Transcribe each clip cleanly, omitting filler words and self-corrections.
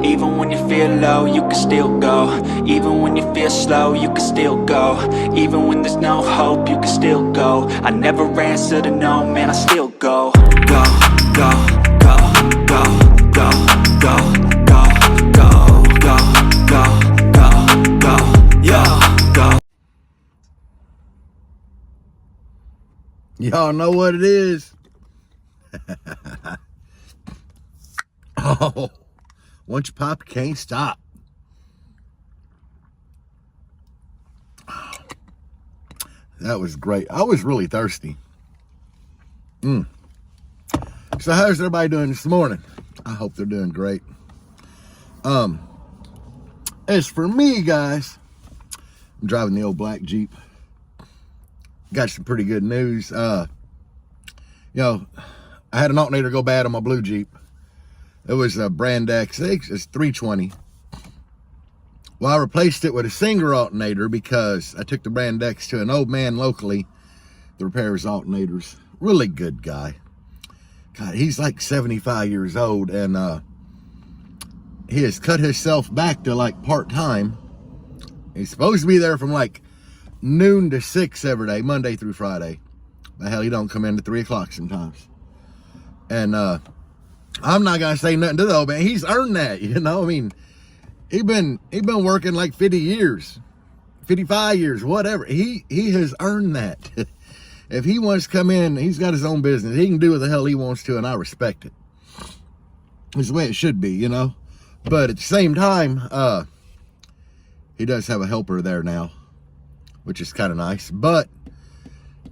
Even when you feel low, you can still go. Even when you feel slow, you can still go. Even when there's no hope, you can still go. I never answer to no, man, I still go. Go, go, go, go, go, go, go, go, go, go, go, go, yo, go. Y'all know what it is. Oh, once you pop, you can't stop. That was great. I was really thirsty. So how's everybody doing this morning? I hope they're doing great. As for me, guys, I'm driving the old black Jeep. Got some pretty good news. I had an alternator go bad on my blue Jeep. It was a brand X. It's 320. Well, I replaced it with a single alternator because I took the brand X to an old man locally that repairs alternators. Really good guy. God, he's like 75 years old, and he has cut himself back to like part-time. He's supposed to be there from like noon to 6 every day, Monday through Friday. But hell, he don't come in to 3 o'clock sometimes. And I'm not gonna say nothing to the old man. He's earned that, you know. I mean, he been working like 50 years, 55 years, whatever. He has earned that. If he wants to come in, he's got his own business. He can do what the hell he wants to, and I respect it. It's the way it should be, you know. But at the same time, he does have a helper there now, which is kind of nice. But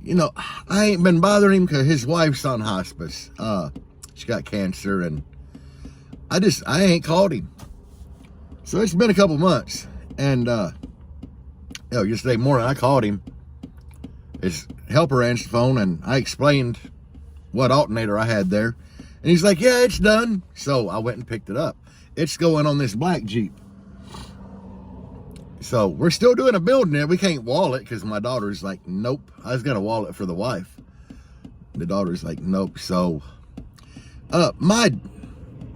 you know, I ain't been bothering him because his wife's on hospice. She got cancer, and I ain't called him. So it's been a couple months, and yesterday morning I called him. His helper answered the phone, and I explained what alternator I had there, and he's like, "Yeah, it's done." So I went and picked it up. It's going on this black Jeep. So we're still doing a build in it. We can't wall it because my daughter's like, "Nope." I was gonna wall it for the wife. The daughter's like, "Nope." So my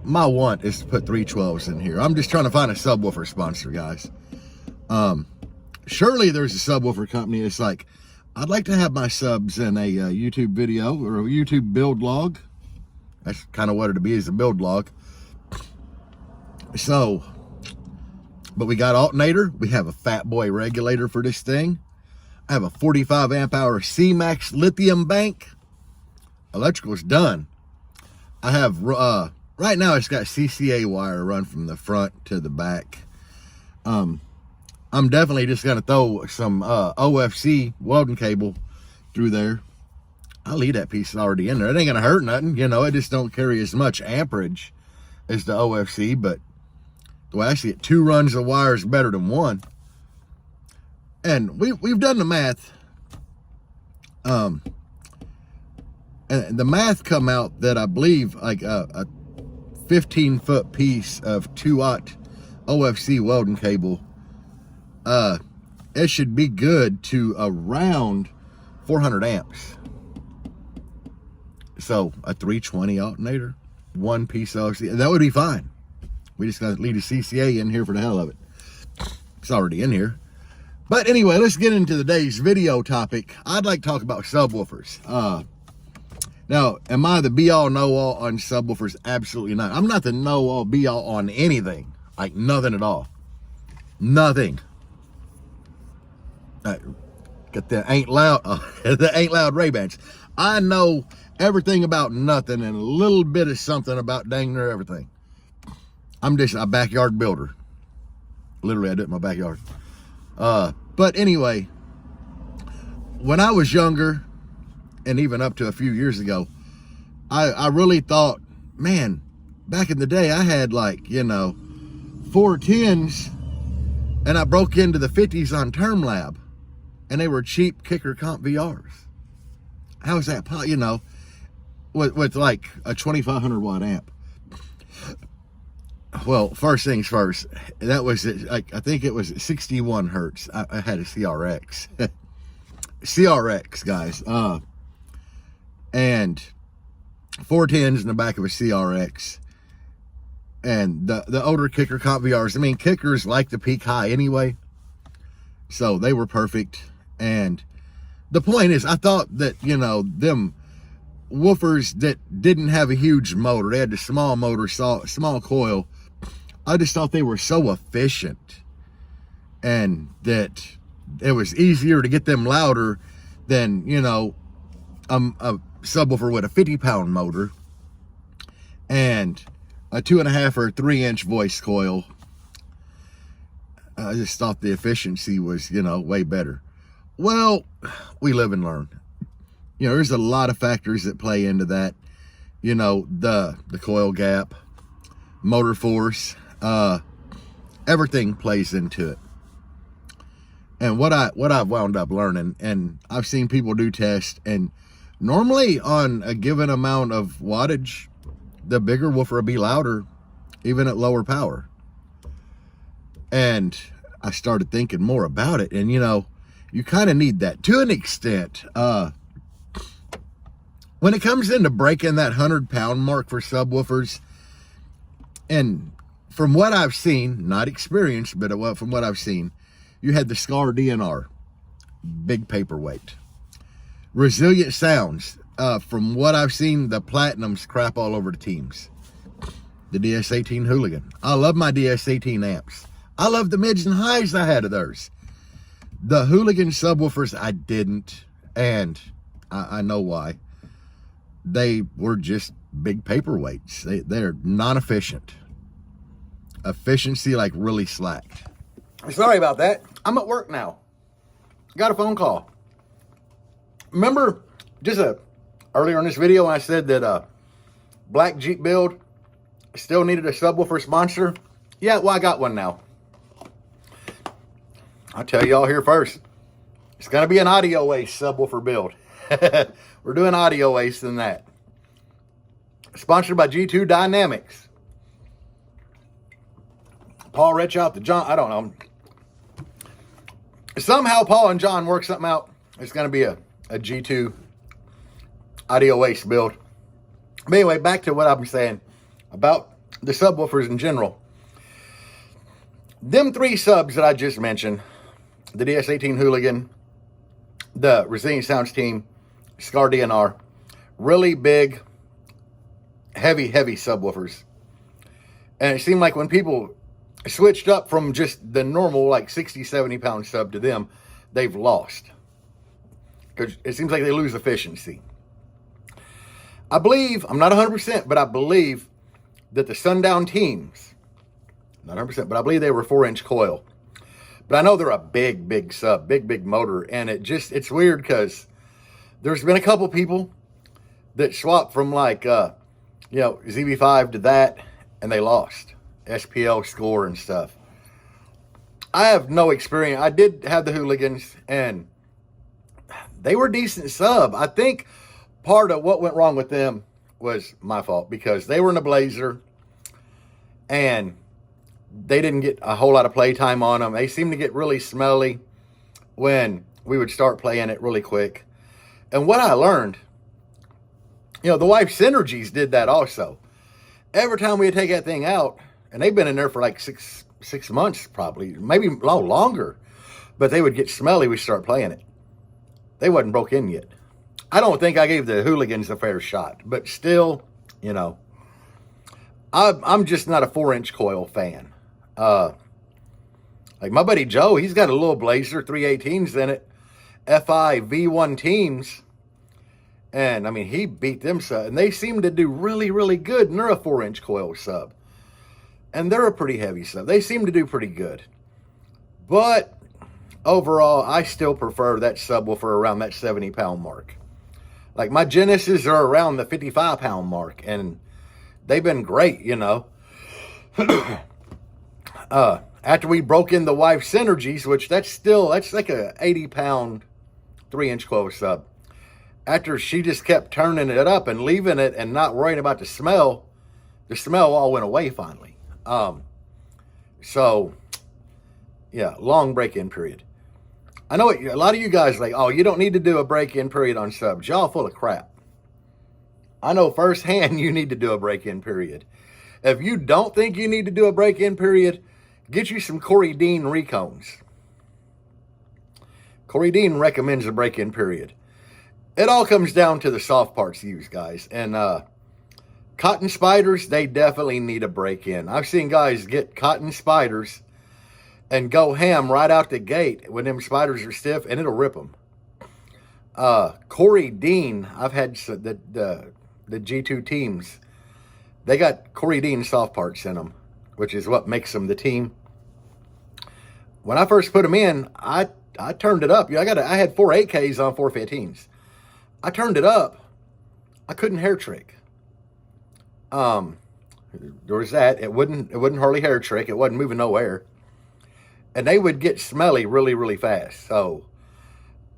want is to put 312s in here. I'm just trying to find a subwoofer sponsor, guys. Surely there's a subwoofer company. It's like, I'd like to have my subs in a YouTube video or a YouTube build log. That's kind of what it'd be, is a build log. So, but we got alternator. We have a fat boy regulator for this thing. I have a 45 amp hour C-Max lithium bank. Electrical's done. I have, right now it's got CCA wire run from the front to the back. I'm definitely just going to throw some OFC welding cable through there. I'll leave that piece already in there. It ain't going to hurt nothing. You know, it just don't carry as much amperage as the OFC, but the way I see it, 2 runs of wire is better than 1. And we've done the math. And the math come out that I believe like a 15-foot piece of 2-aught OFC welding cable, it should be good to around 400 amps. So a 320 alternator, 1 piece of OFC, that would be fine. We just got to leave the CCA in here for the hell of it. It's already in here. But anyway, let's get into today's video topic. I'd like to talk about subwoofers. Now, am I the be-all, know-all on subwoofers? Absolutely not. I'm not the know-all, be-all on anything. Like, nothing at all. Nothing. Got the ain't loud, the ain't loud Ray-Bans. I know everything about nothing and a little bit of something about dang near everything. I'm just a backyard builder. Literally, I do it in my backyard. But anyway, when I was younger, and even up to a few years ago, I really thought, man, back in the day, I had like, you know, 410s, and I broke into the 50s on Term Lab, and they were cheap kicker comp VRs. How is that, you know, with like a 2500 watt amp? Well, first things first, that was like, I think it was 61 hertz. I had a CRX. CRX, guys. And 410s in the back of a CRX. And the older kicker comp VRs, I mean, kickers like to peak high anyway. So they were perfect. And the point is, I thought that, you know, them woofers that didn't have a huge motor, they had the small motor, small coil, I just thought they were so efficient and that it was easier to get them louder than, you know, a subwoofer with a 50-pound motor and a 2.5 or 3-inch voice coil. I just thought the efficiency was, you know, way better. Well, we live and learn. You know, there's a lot of factors that play into that. You know, the coil gap, motor force, everything plays into it. And what I've wound up learning, and I've seen people do tests, and normally on a given amount of wattage, the bigger woofer will be louder, even at lower power. And I started thinking more about it, and you know, you kind of need that to an extent. When it comes into breaking that 100-pound mark for subwoofers, and from what I've seen, not experienced, but from what I've seen, you had the Scar DNR, big paperweight. Resilient Sounds, from what I've seen, the Platinums crap all over the teams. The DS18 Hooligan. I love my DS18 amps. I love the mids and highs I had of theirs. The Hooligan subwoofers, I didn't, and I know why. They were just big paperweights. They're non-efficient. Efficiency like really slacked. Sorry about that. I'm at work now. Got a phone call. Remember just earlier in this video when I said that Black Jeep build still needed a subwoofer sponsor? Yeah, well, I got one now. I'll tell y'all here first. It's going to be an audio waste subwoofer build. We're doing audio waste than that. Sponsored by G2 Dynamics. Paul reach out to John. I don't know. Somehow Paul and John work something out. It's going to be a G2 audio waste build. But anyway, back to what I'm saying about the subwoofers in general. Them 3 subs that I just mentioned, the DS18 Hooligan, the Resilient Sounds team, Scar DNR, really big, heavy subwoofers. And it seemed like when people switched up from just the normal like 60, 70 pound sub to them, they've lost. Because it seems like they lose efficiency. I believe, I'm not 100%, but I believe that the Sundown teams, not 100%, but I believe they were 4-inch coil. But I know they're a big sub, big motor. And it's weird because there's been a couple people that swapped from like, you know, ZV5 to that, and they lost SPL score and stuff. I have no experience. I did have the Hooligans, and they were decent sub. I think part of what went wrong with them was my fault because they were in a Blazer, and they didn't get a whole lot of play time on them. They seemed to get really smelly when we would start playing it really quick. And what I learned, you know, the Wife Synergies did that also. Every time we would take that thing out, and they've been in there for like six months probably, maybe a lot longer, but they would get smelly, we start playing it. They wasn't broke in yet. I don't think I gave the Hooligans a fair shot, but still, you know, I'm just not a 4-inch coil fan. Like my buddy Joe, he's got a little Blazer, 318s in it, FI V1 teams. And I mean, he beat them sub, and they seem to do really good. And they're a 4-inch coil sub, and they're a pretty heavy sub. They seem to do pretty good, but overall, I still prefer that subwoofer around that 70-pound mark. Like my Genesis are around the 55-pound mark, and they've been great, you know. After we broke in the Wife Synergies, which that's like a 80-pound 3-inch coil sub. After she just kept turning it up and leaving it and not worrying about the smell all went away finally. So, yeah, long break-in period. I know a lot of you guys like, oh, you don't need to do a break-in period on subs. Y'all full of crap. I know firsthand you need to do a break-in period. If you don't think you need to do a break-in period, get you some Corey Dean recones. Corey Dean recommends a break-in period. It all comes down to the soft parts used, guys. And cotton spiders, they definitely need a break-in. I've seen guys get cotton spiders and go ham right out the gate when them spiders are stiff, and it'll rip them. Corey Dean, I've had the G2 teams. They got Corey Dean soft parts in them, which is what makes them the team. When I first put them in, I turned it up. I had 4 8Ks on 415s. I turned it up. I couldn't hair trick. There was that. It wouldn't hardly hair trick. It wasn't moving nowhere. And they would get smelly really, really fast. So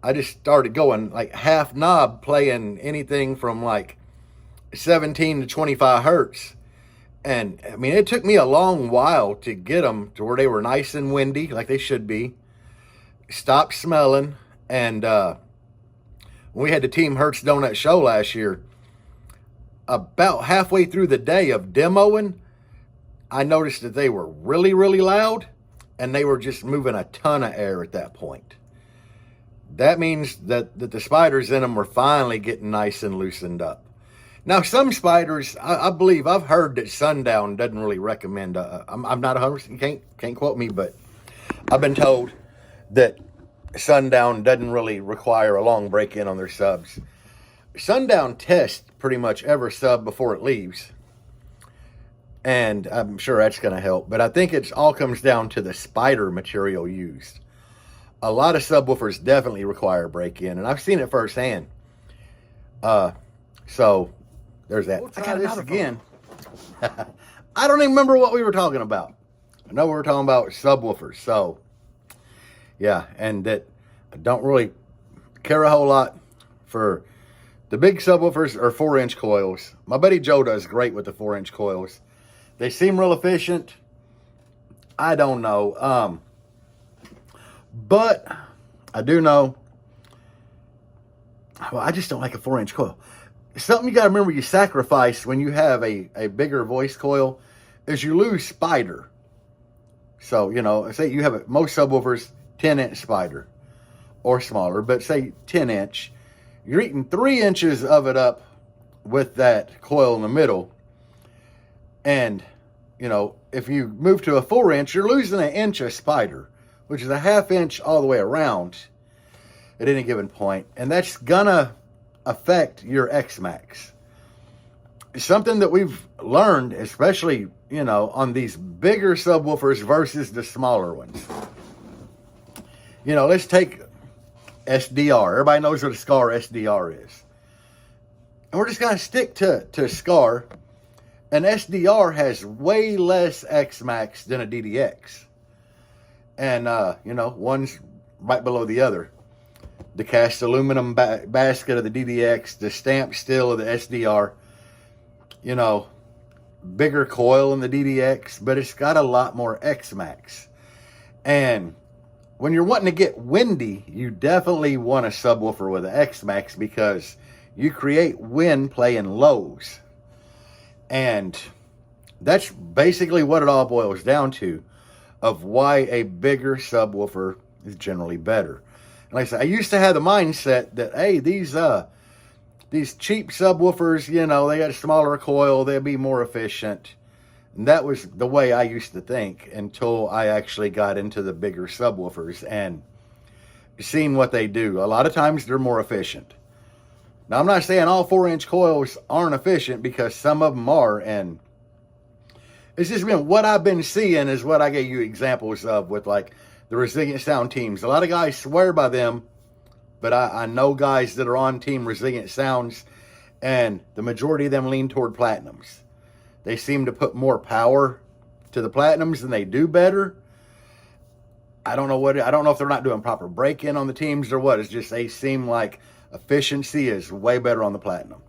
I just started going like half knob, playing anything from like 17 to 25 hertz. And I mean, it took me a long while to get them to where they were nice and windy, like they should be. Stopped smelling. And when we had the Team Hertz Donut show last year, about halfway through the day of demoing, I noticed that they were really, really loud, and they were just moving a ton of air at that point. That means that the spiders in them were finally getting nice and loosened up. Now, some spiders, I believe, I've heard that Sundown doesn't really recommend. I'm not 100%, can't quote me, but I've been told that Sundown doesn't really require a long break-in on their subs. Sundown tests pretty much every sub before it leaves, and I'm sure that's going to help. But I think it all comes down to the spider material used. A lot of subwoofers definitely require break-in, and I've seen it firsthand. So there's that. We'll I try got this another again. I don't even remember what we were talking about. I know we were talking about subwoofers. So yeah, and that I don't really care a whole lot for. The big subwoofers are 4-inch coils. My buddy Joe does great with the 4-inch coils. They seem real efficient. I don't know. But I do know. Well, I just don't like a 4-inch coil. Something you got to remember you sacrifice when you have a bigger voice coil is you lose spider. So, you know, say you have most subwoofers 10-inch spider or smaller, but say 10-inch. You're eating 3 inches of it up with that coil in the middle. And, you know, if you move to a 4-inch, you're losing 1 inch of spider, which is a 1/2 inch all the way around at any given point. And that's gonna affect your X-Max. Something that we've learned, especially, you know, on these bigger subwoofers versus the smaller ones. You know, let's take SDR. Everybody knows what a SCAR SDR is. And we're just going to stick to SCAR. An SDR has way less X-Max than a DDX. And, you know, one's right below the other. The cast aluminum basket of the DDX, the stamped steel of the SDR. You know, bigger coil in the DDX, but it's got a lot more X-Max. And when you're wanting to get windy, you definitely want a subwoofer with an X-Max because you create wind playing lows. And that's basically what it all boils down to, of why a bigger subwoofer is generally better. And like I said, I used to have the mindset that, hey, these cheap subwoofers, you know, they got a smaller coil, they'll be more efficient. And that was the way I used to think until I actually got into the bigger subwoofers and seen what they do. A lot of times they're more efficient. Now, I'm not saying all 4-inch coils aren't efficient, because some of them are. And it's just been what I've been seeing is what I gave you examples of with like the Resilient Sound teams. A lot of guys swear by them, but I know guys that are on Team Resilient Sounds, and the majority of them lean toward platinums. They seem to put more power to the platinums and they do better. I don't know if they're not doing proper break-in on the teams or what. It's just they seem like efficiency is way better on the platinum.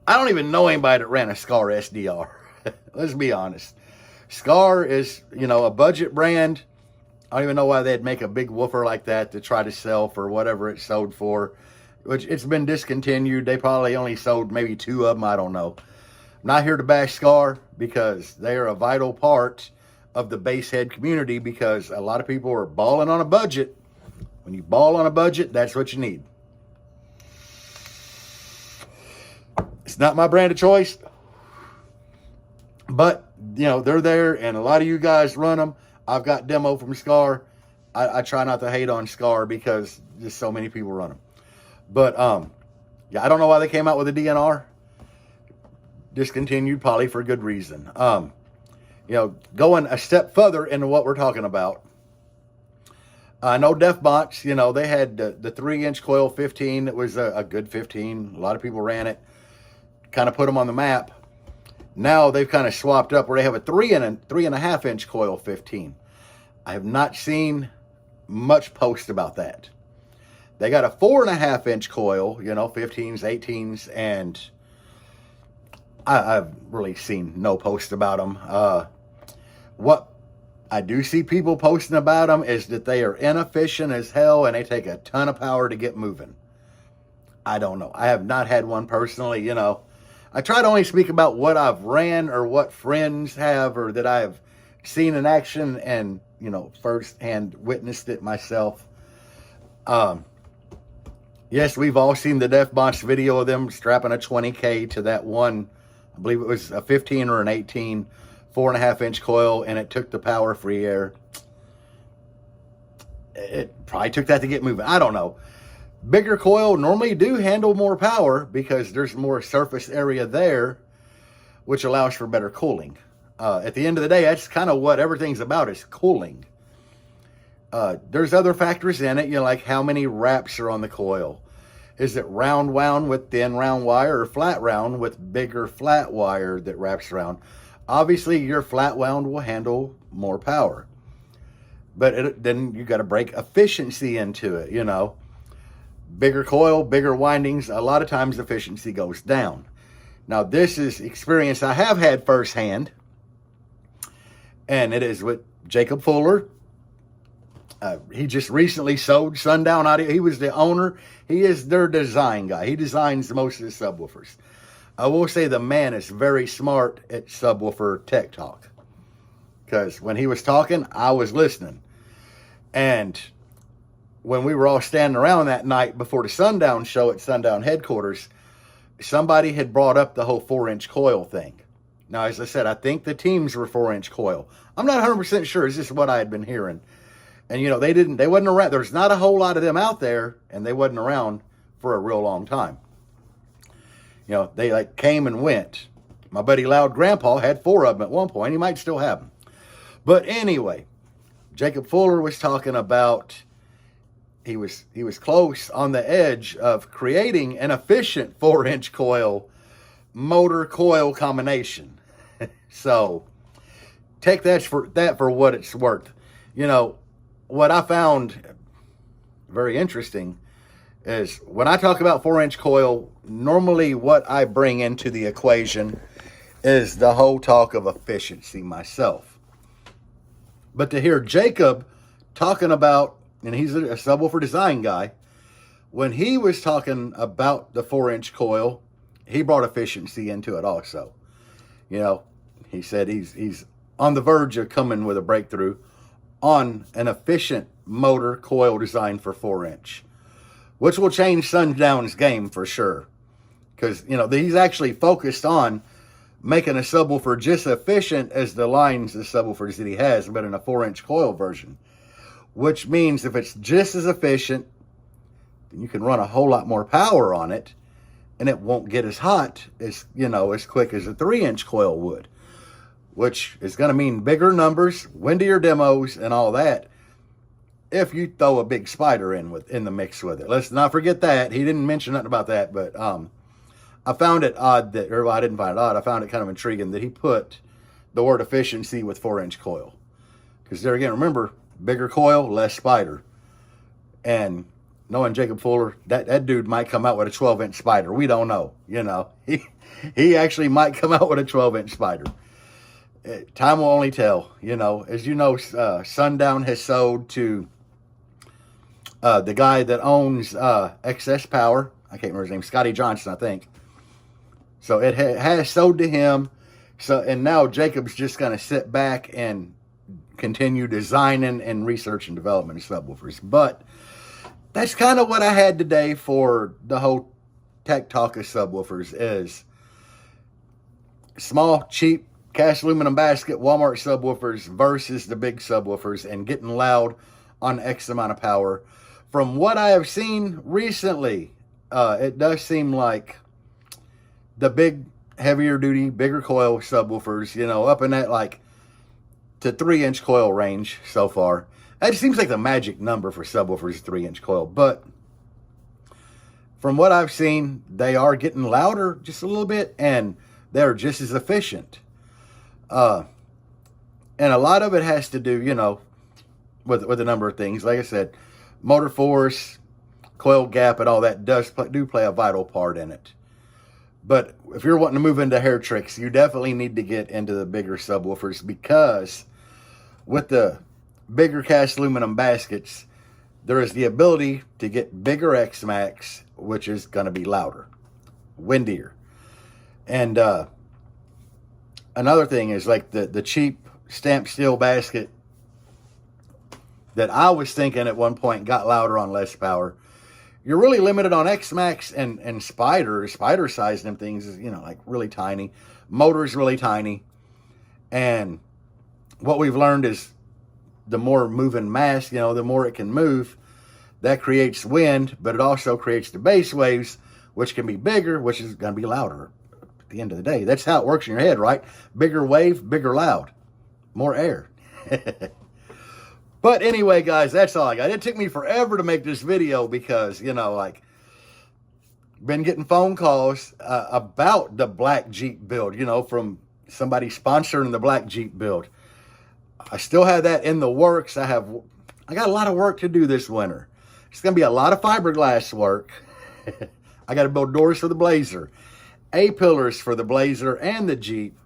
I don't even know anybody that ran a SCAR SDR. Let's be honest. SCAR is, you know, a budget brand. I don't even know why they'd make a big woofer like that to try to sell for whatever it sold for, which it's been discontinued. They probably only sold maybe 2 of them. I don't know. not here to bash Scar, because they are a vital part of the bass head community, because a lot of people are balling on a budget. When you ball on a budget, that's what you need. It's not my brand of choice, but, you know, they're there, and a lot of you guys run them. I've got demo from Scar. I try not to hate on Scar because just so many people run them. But, yeah, I don't know why they came out with a DNR. Discontinued, probably for a good reason. You know, going a step further into what we're talking about. I know Defbots, you know, they had the 3-inch coil 15. It was a good 15. A lot of people ran it. Kind of put them on the map. Now they've kind of swapped up where they have a 3.5 inch coil 15. I have not seen much post about that. They got a 4.5 inch coil, you know, 15s, 18s, and I've really seen no post about them. What I do see people posting about them is that they are inefficient as hell and they take a ton of power to get moving. I don't know. I have not had one personally, you know. I try to only speak about what I've ran or what friends have or that I've seen in action and, you know, firsthand witnessed it myself. Yes, we've all seen the Defbots video of them strapping a 20K to that one, I believe it was a 15 or an 18, 4.5 inch coil, and it took the power free air. It probably took that to get moving. I don't know. Bigger coil normally do handle more power because there's more surface area there, which allows for better cooling. At the end of the day, that's kind of what everything's about, is cooling. There's other factors in it, you know, like how many wraps are on the coil. Is it round wound with thin round wire or flat round with bigger flat wire that wraps around? Obviously, your flat wound will handle more power. But then you got to break efficiency into it, you know. Bigger coil, bigger windings, a lot of times efficiency goes down. Now, this is experience I have had firsthand, and it is with Jacob Fuller. He just recently sold Sundown Audio. He was the owner. He is their design guy. He designs most of the subwoofers. I will say the man is very smart at subwoofer tech talk, because when he was talking, I was listening. And when we were all standing around that night before the Sundown show at Sundown headquarters, somebody had brought up the whole 4-inch coil thing. Now, as I said, I think the teams were 4-inch coil. I'm not 100% sure. It's just what I had been hearing. And, you know, they wasn't around. There's not a whole lot of them out there, and they wasn't around for a real long time. You know, they like came and went. My buddy Loud Grandpa had 4 of them at one point. He might still have them. But anyway, Jacob Fuller was talking about he was close on the edge of creating an efficient 4-inch coil motor coil combination. So take that for what it's worth. You know, what I found very interesting is when I talk about 4-inch coil, normally what I bring into the equation is the whole talk of efficiency myself. But to hear Jacob talking about, and he's a subwoofer design guy, when he was talking about the 4-inch coil, he brought efficiency into it also. You know, he said he's on the verge of coming with a breakthrough on an efficient motor coil design for 4-inch, which will change Sundown's game for sure. Because, you know, he's actually focused on making a subwoofer just efficient as the lines of subwoofers that he has, but in a 4-inch coil version. Which means if it's just as efficient, then you can run a whole lot more power on it, and it won't get as hot as, you know, as quick as a 3-inch coil would. Which is going to mean bigger numbers, windier demos, and all that, if you throw a big spider in the mix with it. Let's not forget that. He didn't mention nothing about that, but I found it odd that, or I didn't find it odd, I found it kind of intriguing that he put the word efficiency with 4-inch coil. Because there again, remember, bigger coil, less spider. And knowing Jacob Fuller, that dude might come out with a 12-inch spider. We don't know, you know. He actually might come out with a 12-inch spider. Time will only tell, you know. As you know, Sundown has sold to the guy that owns Excess Power. I can't remember his name, Scotty Johnson, I think. So it has sold to him. So, and now Jacob's just going to sit back and continue designing and research and development of subwoofers. But that's kind of what I had today for the whole tech talk of subwoofers is small, cheap, cast aluminum basket Walmart subwoofers versus the big subwoofers and getting loud on X amount of power. From what I have seen recently, it does seem like the big, heavier duty, bigger coil subwoofers, you know, up in that like to 3-inch coil range so far. That seems like the magic number for subwoofers, 3-inch coil. But from what I've seen, they are getting louder just a little bit, and they're just as efficient. And a lot of it has to do, you know, with a number of things. Like I said, motor force, coil gap, and all that do play a vital part in it. But if you're wanting to move into hair tricks, you definitely need to get into the bigger subwoofers, because with the bigger cast aluminum baskets, there is the ability to get bigger X-Max, which is going to be louder, windier. And another thing is like the cheap stamped steel basket that I was thinking at one point got louder on less power. You're really limited on X-Max and Spider. Spider size them things is, you know, like really tiny. Motor's really tiny. And what we've learned is the more moving mass, you know, the more it can move. That creates wind, but it also creates the bass waves, which can be bigger, which is going to be louder at the end of the day. That's how it works in your head, right? Bigger wave, bigger loud. More air. But anyway, guys, that's all I got. It took me forever to make this video because, you know, like, been getting phone calls about the black Jeep build, you know, from somebody sponsoring the black Jeep build. I still have that in the works. I got a lot of work to do this winter. It's going to be a lot of fiberglass work. I got to build doors for the Blazer, A-pillars for the Blazer and the Jeep.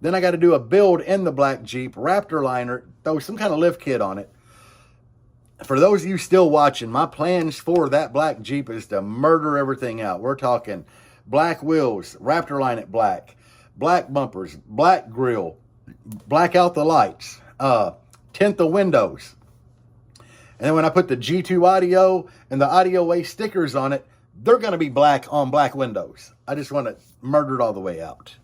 Then I got to do a build in the black Jeep, Raptor liner, throw some kind of lift kit on it. For those of you still watching, my plans for that black Jeep is to murder everything out. We're talking black wheels, Raptor line it black, black bumpers, black grill, black out the lights, tint the windows. And then when I put the G2 audio and the audio way stickers on it, they're going to be black on black windows. I just want it murdered all the way out.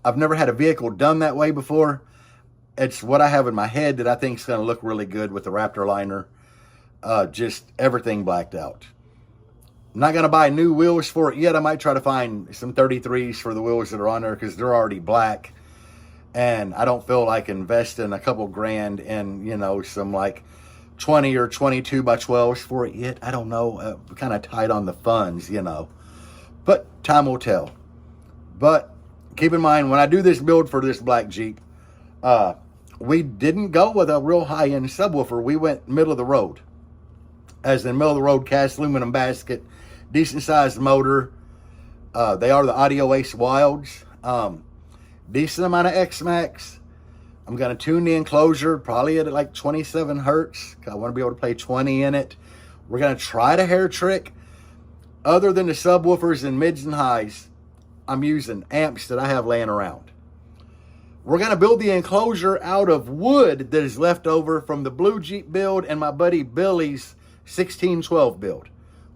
I've never had a vehicle done that way before. It's what I have in my head that I think is going to look really good with the Raptor liner. Just everything blacked out. I'm not going to buy new wheels for it yet. I might try to find some 33s for the wheels that are on there because they're already black. And I don't feel like investing a couple grand in, you know, some like 20 or 22 by 12s for it yet. I don't know. Kind of tight on the funds, you know. But time will tell. But keep in mind, when I do this build for this black Jeep, we didn't go with a real high-end subwoofer. We went middle of the road. As in middle of the road cast aluminum basket, decent sized motor. They are the Audio Ace Wilds. Decent amount of X-Max. I'm going to tune the enclosure probably at like 27 hertz. I want to be able to play 20 in it. We're going to try to hair trick. Other than the subwoofers and mids and highs, I'm using amps that I have laying around. We're going to build the enclosure out of wood that is left over from the blue Jeep build and my buddy Billy's 1612 build.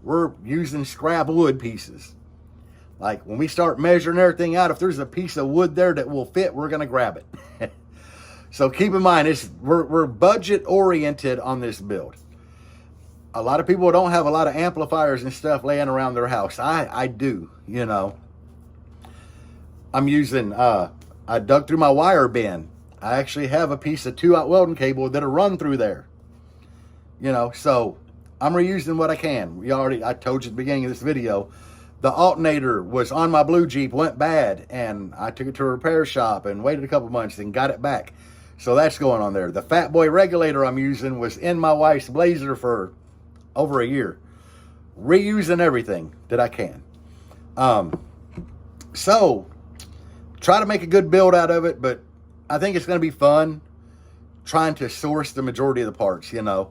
We're using scrap wood pieces. Like when we start measuring everything out, if there's a piece of wood there that will fit, we're going to grab it. So keep in mind, we're budget oriented on this build. A lot of people don't have a lot of amplifiers and stuff laying around their house. I do, you know. I'm using, I dug through my wire bin. I actually have a piece of 2-aught welding cable that'll run through there. You know, so I'm reusing what I can. I told you at the beginning of this video, the alternator was on my blue Jeep, went bad, and I took it to a repair shop and waited a couple months and got it back. So that's going on there. The Fat Boy regulator I'm using was in my wife's Blazer for over a year. Reusing everything that I can. So try to make a good build out of it, but I think it's going to be fun trying to source the majority of the parts, you know.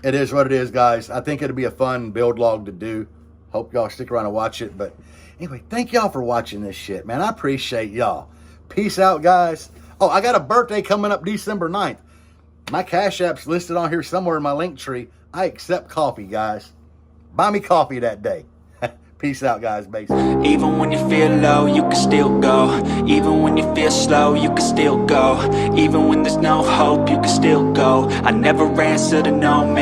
It is what it is, guys. I think it'll be a fun build log to do. Hope y'all stick around and watch it. But anyway, thank y'all for watching this shit, man. I appreciate y'all. Peace out, guys. Oh, I got a birthday coming up December 9th. My Cash App's listed on here somewhere in my link tree. I accept coffee, guys. Buy me coffee that day. Peace out, guys. Basically. Even when you feel low, you can still go. Even when you feel slow, you can still go. Even when there's no hope, you can still go. I never answer to no man.